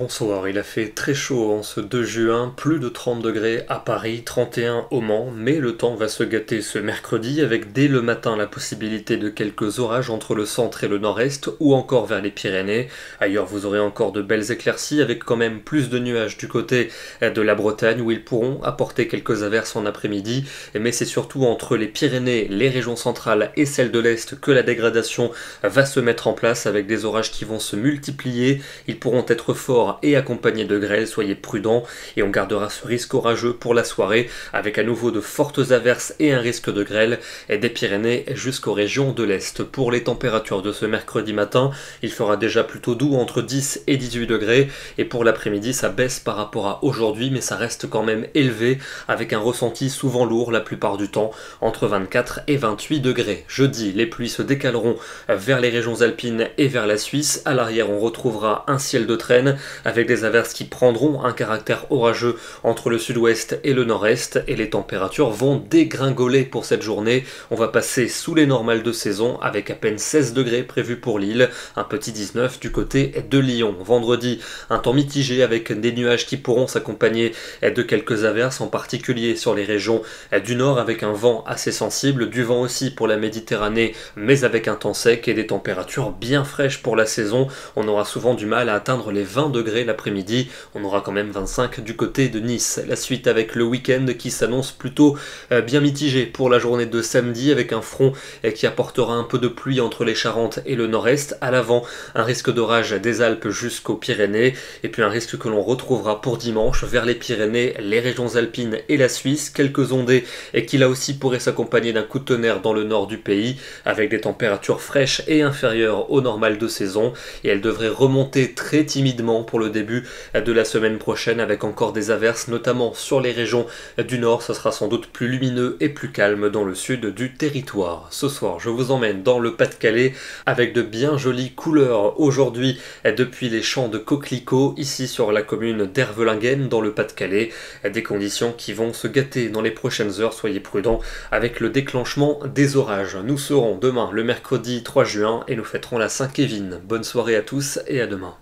Bonsoir, il a fait très chaud en ce 2 juin, plus de 30 degrés à Paris, 31 au Mans, mais le temps va se gâter ce mercredi avec dès le matin la possibilité de quelques orages entre le centre et le nord-est ou encore vers les Pyrénées. Ailleurs vous aurez encore de belles éclaircies avec quand même plus de nuages du côté de la Bretagne où ils pourront apporter quelques averses en après-midi, mais c'est surtout entre les Pyrénées, les régions centrales et celles de l'Est que la dégradation va se mettre en place avec des orages qui vont se multiplier. Ils pourront être forts et accompagné de grêle, soyez prudents et on gardera ce risque orageux pour la soirée avec à nouveau de fortes averses et un risque de grêle des Pyrénées jusqu'aux régions de l'Est. Pour les températures de ce mercredi matin, il fera déjà plutôt doux entre 10 et 18 degrés et pour l'après-midi ça baisse par rapport à aujourd'hui mais ça reste quand même élevé avec un ressenti souvent lourd la plupart du temps entre 24 et 28 degrés. Jeudi, les pluies se décaleront vers les régions alpines et vers la Suisse. À l'arrière, on retrouvera un ciel de traîne avec des averses qui prendront un caractère orageux entre le sud-ouest et le nord-est et les températures vont dégringoler pour cette journée. On va passer sous les normales de saison avec à peine 16 degrés prévus pour Lille, un petit 19 du côté de Lyon. Vendredi, un temps mitigé avec des nuages qui pourront s'accompagner de quelques averses, en particulier sur les régions du nord avec un vent assez sensible, du vent aussi pour la Méditerranée mais avec un temps sec et des températures bien fraîches pour la saison. On aura souvent du mal à atteindre les 20 degrés l'après-midi, on aura quand même 25 du côté de Nice. La suite avec le week-end qui s'annonce plutôt bien mitigé pour la journée de samedi avec un front qui apportera un peu de pluie entre les Charentes et le nord-est. À l'avant, un risque d'orage des Alpes jusqu'aux Pyrénées et puis un risque que l'on retrouvera pour dimanche vers les Pyrénées, les régions alpines et la Suisse. Quelques ondées et qui là aussi pourraient s'accompagner d'un coup de tonnerre dans le nord du pays avec des températures fraîches et inférieures au normal de saison et elles devraient remonter très timidement pour le début de la semaine prochaine avec encore des averses notamment sur les régions du nord. Ça sera sans doute plus lumineux et plus calme dans le sud du territoire. Ce soir je vous emmène dans le Pas-de-Calais avec de bien jolies couleurs aujourd'hui depuis les champs de coquelicots ici sur la commune d'Hervelingen dans le Pas-de-Calais. Des conditions qui vont se gâter dans les prochaines heures, soyez prudents avec le déclenchement des orages. Nous serons demain le mercredi 3 juin et nous fêterons la Saint-Kévin. Bonne soirée à tous et à demain.